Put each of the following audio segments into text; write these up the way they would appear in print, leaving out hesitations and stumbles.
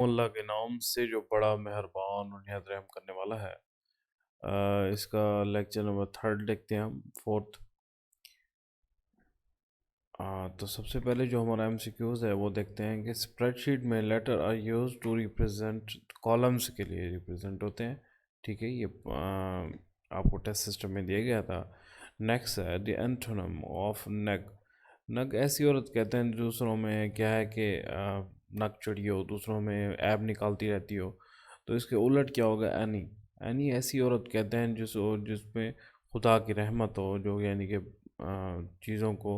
अल्लाह के नाम से जो बड़ा मेहरबान और निहायत रहम करने वाला है। इसका लेक्चर नंबर 3 देखते हैं हम, 4th। तो सबसे पहले जो हमारा एमसीक्यूज है वो देखते हैं कि स्प्रेडशीट में letter are use to represent, columns के लिए रिप्रेजेंट होते हैं। ठीक है, ये आपको टेस्ट सिस्टम में दिया गया था। नेक्स्ट है द एंटोनिम ऑफ नग। नग ऐसी औरत कहते हैं दूसरों में क्या है कि नग चढ़ी हो, दूसरों में ऐब निकालती रहती हो। तो इसके उलट क्या होगा? एनी। एनी ऐसी औरत कहते हैं जिसमें खुदा की रहमत हो, जो यानी कि चीज़ों को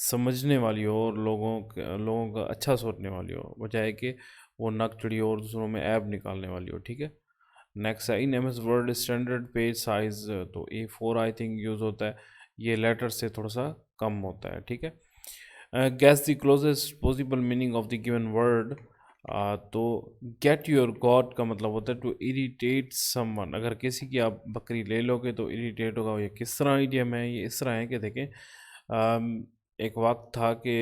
समझने वाली हो और लोगों का अच्छा सोचने वाली हो, बजाय कि वो नक चढ़ी हो और दूसरों में ऐब निकालने वाली हो। ठीक है। नेक्स्ट है in M S word standard page size, तो A4 आई थिंक यूज़ होता है। ये लेटर से थोड़ा सा कम होता है। ठीक है। Gas the closest possible meaning of the given word. तो गेट योर गॉड का मतलब होता है टू इरिटेट समवन। अगर किसी की आप बकरी ले लोगे तो इरिटेट होगा। ये किस तरह इडियम है? ये इस तरह है कि देखें, एक वक्त था कि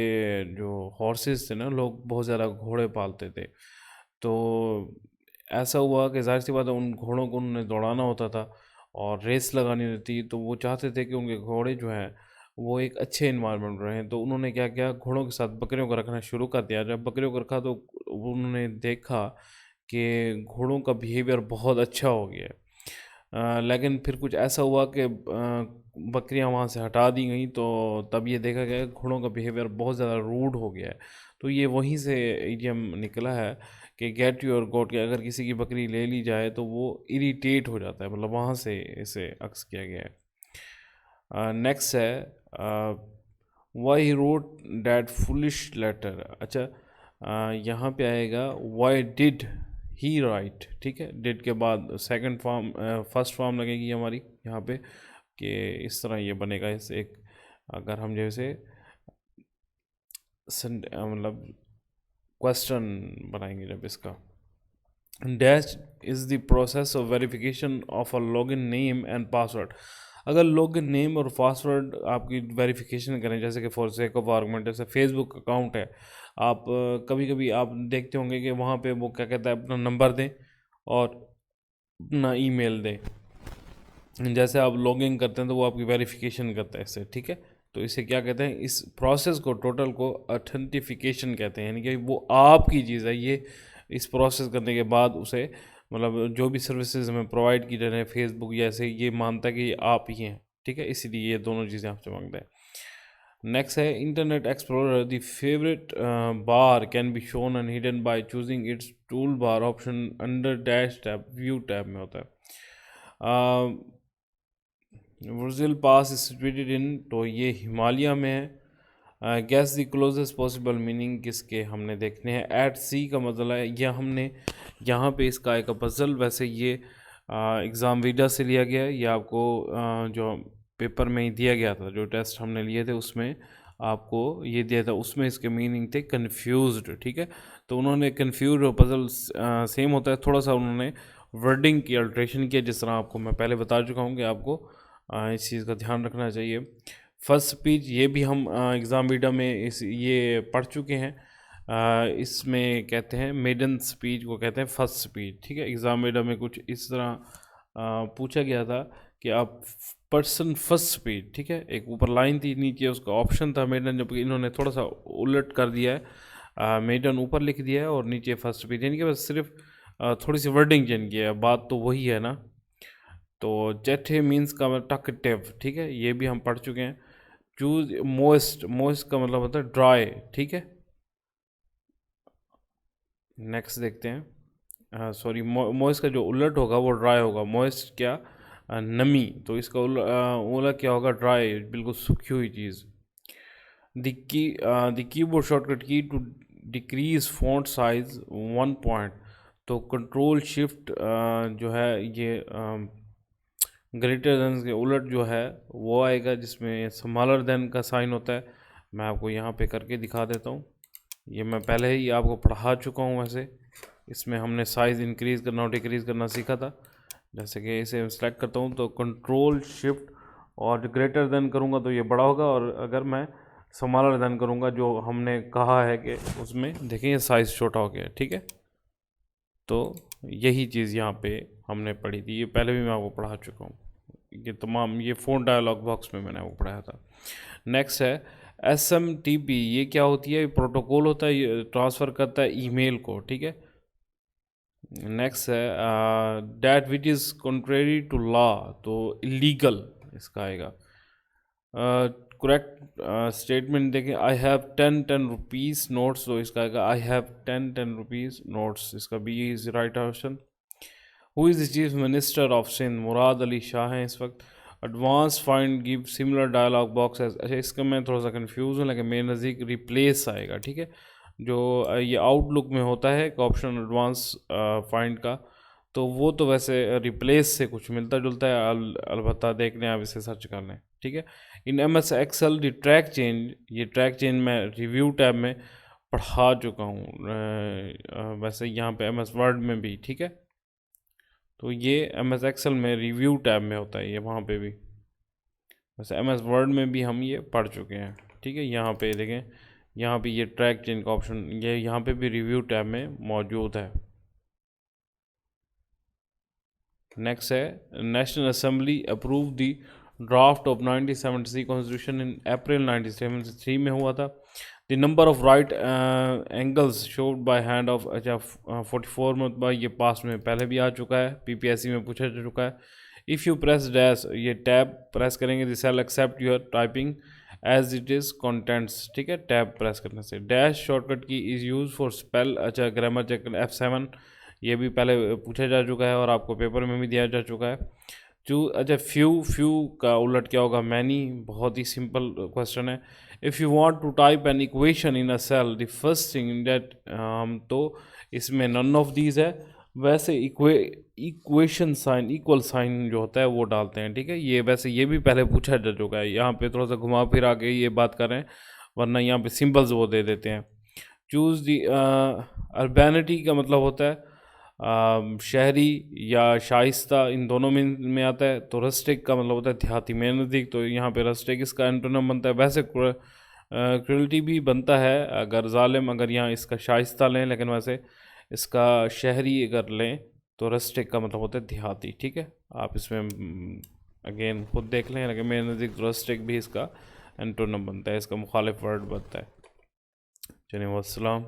जो हॉर्सेस थे ना, लोग बहुत ज़्यादा घोड़े पालते थे। तो ऐसा हुआ कि ज़ाहिर सी बात है उन घोड़ों को उन्हें दौड़ाना होता था और रेस लगानी होती, तो वो चाहते थे कि उनके घोड़े जो हैं वो एक अच्छे इन्वायरमेंट में रहें। तो उन्होंने क्या किया, घोड़ों के साथ बकरियों को रखना शुरू कर दिया। जब बकरियों को रखा तो उन्होंने देखा कि घोड़ों का बिहेवियर बहुत अच्छा हो गया है। लेकिन फिर कुछ ऐसा हुआ कि बकरियां वहाँ से हटा दी गई, तो तब ये देखा गया कि घोड़ों का बिहेवियर बहुत ज़्यादा रूड हो गया है। तो ये वहीं से इडियम निकला है कि गेट योर गोट, कि अगर किसी की बकरी ले ली जाए तो वो इरिटेट हो जाता है, मतलब वहाँ से इसे अक्स किया गया है। नेक्स्ट है why he wrote that foolish letter. अच्छा, यहाँ पे आएगा वाई डिड ही राइट। ठीक है, डिड के बाद सेकंड फॉर्म, फर्स्ट फॉर्म लगेगी हमारी यहाँ पे, कि इस तरह ये बनेगा। इस एक अगर हम जैसे मतलब क्वेश्चन बनाएंगे जब इसका, dash is the process of verification of a login name and password. अगर लॉगिन नेम और पासवर्ड आपकी वेरिफिकेशन करें, जैसे कि फॉर सेक ऑफ आर्गुमेंट जैसे फेसबुक अकाउंट है, आप कभी कभी आप देखते होंगे कि वहाँ पे वो क्या कहता है, अपना नंबर दें और अपना ईमेल दें। जैसे आप लॉगिन करते हैं तो वो आपकी वेरिफिकेशन करता है इससे। ठीक है, तो इसे क्या कहते हैं, इस प्रोसेस को टोटल को ऑथेंटिफिकेशन कहते हैं, यानी कि वो आपकी चीज़ है। ये इस प्रोसेस करने के बाद उसे, मतलब जो भी सर्विसेज हमें प्रोवाइड की जा रहे हैं फेसबुक जैसे, ये मानता है कि ये आप ही हैं। ठीक है, इसीलिए ये दोनों चीज़ें आपसे मांगता है। नेक्स्ट है internet explorer, the favourite bar can be shown and hidden by choosing it's tool bar option under dash tab, view tab में होता है। वर्जिल पास सिचुएटेड इन, तो ये हिमालय में है। Gas the closest possible meaning किसके हमने देखने हैं। एट सी का मतलब है, यह हमने यहाँ पे इसका एक पजल, वैसे ये एग्ज़ाम वीडा से लिया गया है। ये आपको जो पेपर में ही दिया गया था, जो टेस्ट हमने लिए थे उसमें आपको ये दिया था, उसमें इसके मीनिंग थे कन्फ्यूज्ड। ठीक है, तो उन्होंने कन्फ्यूज और पजल सेम होता है, थोड़ा सा उन्होंने वर्डिंग की अल्ट्रेशन किया, जिस तरह आपको मैं पहले बता चुका हूँ कि आपको इस चीज़ का ध्यान रखना चाहिए। फर्स्ट स्पीच, ये भी हम एग्ज़ाम वीडा में ये पढ़ चुके हैं। इसमें कहते हैं मेडन स्पीच को कहते हैं फर्स्ट स्पीच। ठीक है, एग्ज़ाम वीडा में कुछ इस तरह पूछा गया था कि आप पर्सन फर्स्ट स्पीच। ठीक है, एक ऊपर लाइन थी, नीचे उसका ऑप्शन था मेडन, जबकि इन्होंने थोड़ा सा उलट कर दिया है। मेडन ऊपर लिख दिया है और नीचे फर्स्ट स्पीच, यानी कि बस सिर्फ थोड़ी सी वर्डिंग चेंज किया है, बात तो वही है ना। तो जेठे मीन्स का मतलब टकटिव। ठीक है, ये भी हम पढ़ चुके हैं। चूज मोइस्ट, मोइस्ट का मतलब होता है ड्राई। ठीक है, नेक्स्ट देखते हैं। सॉरी, मोइस्ट का जो उलट होगा वो ड्राई होगा। मोइस्ट क्या, नमी, तो इसका उलट क्या होगा, ड्राई, बिल्कुल सूखी हुई चीज़। The keyboard shortcut key to decrease font size 1 point, तो कंट्रोल शिफ्ट जो है ये ग्रेटर देन के उलट जो है वो आएगा, जिसमें स्मॉलर देन का साइन होता है। मैं आपको यहाँ पे करके दिखा देता हूँ, ये मैं पहले ही आपको पढ़ा चुका हूँ। वैसे इसमें हमने साइज़ इंक्रीज़ करना और डिक्रीज़ करना सीखा था। जैसे कि इसे सेलेक्ट करता हूँ तो कंट्रोल शिफ्ट और ग्रेटर देन करूँगा तो ये बड़ा होगा, और अगर मैं स्मॉलर देन करूँगा जो हमने कहा है कि उसमें देखिए ये साइज़ छोटा हो गया। ठीक है। तो यही चीज़ यहाँ पे हमने पढ़ी थी, ये पहले भी मैं आपको पढ़ा चुका हूँ, ये तमाम ये फ़ोन डायलॉग बॉक्स में मैंने वो पढ़ाया था। नेक्स्ट है SMTP, ये क्या होती है? प्रोटोकॉल होता है, ये ट्रांसफ़र करता है ईमेल को, ठीक है। नेक्स्ट है that which is contrary to law, तो इलीगल इसका आएगा। करेक्ट स्टेटमेंट देखें, आई हैव 10 नोट्स, तो इसका आएगा आई हैव 10 नोट्स, इसका B is right option. Who is the chief minister of Sindh? Murad Ali Shah हैं इस वक्त। Advance find give similar dialog box. अच्छा, इसका मैं थोड़ा सा कंफ्यूज हूँ, लेकिन मेरे नज़दीक रिप्लेस आएगा, ठीक है। जो ये आउटलुक में होता है एक ऑप्शन एडवांस फाइंड का, तो वो तो वैसे रिप्लेस से कुछ मिलता जुलता है, अलबत्ता देख लें, आप इसे सर्च कर लें, ठीक है। इन MS Excel दी ट्रैक चेंज, ये ट्रैक चेंज मैं रिव्यू टैब में पढ़ा चुका हूँ, वैसे यहाँ पे MS वर्ड में भी, ठीक है। तो ये MS Excel में रिव्यू टैब में होता है, ये वहाँ पे भी, वैसे MS वर्ड में भी हम ये पढ़ चुके हैं, ठीक है। यहाँ पे देखें, यहाँ पे ये ट्रैक चेंज का ऑप्शन ये यहाँ पे भी रिव्यू टैब में मौजूद है। नेक्स्ट है national assembly approve the draft of 1973 constitution in April 1973 में हुआ था। The number of right angles showed by hand of, अच्छा 44 मतलब ये पास में पहले भी आ चुका है, PPSC में पूछा जा चुका है। इफ़ यू प्रेस डैश, ये टैब प्रेस करेंगे, the cell accept your typing as it is contents, ठीक है। टैब प्रेस करने से dash shortcut key is use for spell, अच्छा ग्रामर चेक F7, ये भी पहले पूछा जा चुका है और आपको पेपर में भी दिया जा चुका है। अच्छा फ्यू का उलट क्या होगा? मैनी, बहुत ही सिंपल क्वेश्चन है। If you want to type an equation in a cell, the first thing that, हम तो इसमें नन ऑफ दीज है, वैसे इक्वेशन साइन, इक्वल साइन जो होता है वो डालते हैं, ठीक है। ये वैसे ये भी पहले पूछा जा चुका है, यहाँ पे थोड़ा सा घुमा फिरा के ये बात कर रहे हैं, वरना यहाँ पे सिंबल्स वो दे देते हैं। चूज़ दी अर्बैनिटी का मतलब होता है शहरी या शाइस्ता, इन दोनों में आता है। तो रस्टिक का मतलब होता है देहाती में नज़दीक, तो यहाँ पे रस्टिक इसका एंटोनिम बनता है। वैसे क्रुएल्टी भी बनता है अगर जालिम, अगर यहाँ इसका शाइस्ता लें, लेकिन वैसे इसका शहरी अगर लें तो रस्टिक का मतलब होता है देहाती, ठीक है। आप इसमें अगेन खुद देख लें, लेकिन मेरे नज़दीक रस्टिक भी इसका एंटोनिम बनता है, इसका मुखालिफ वर्ड बनता है। चलिए वस्सलाम।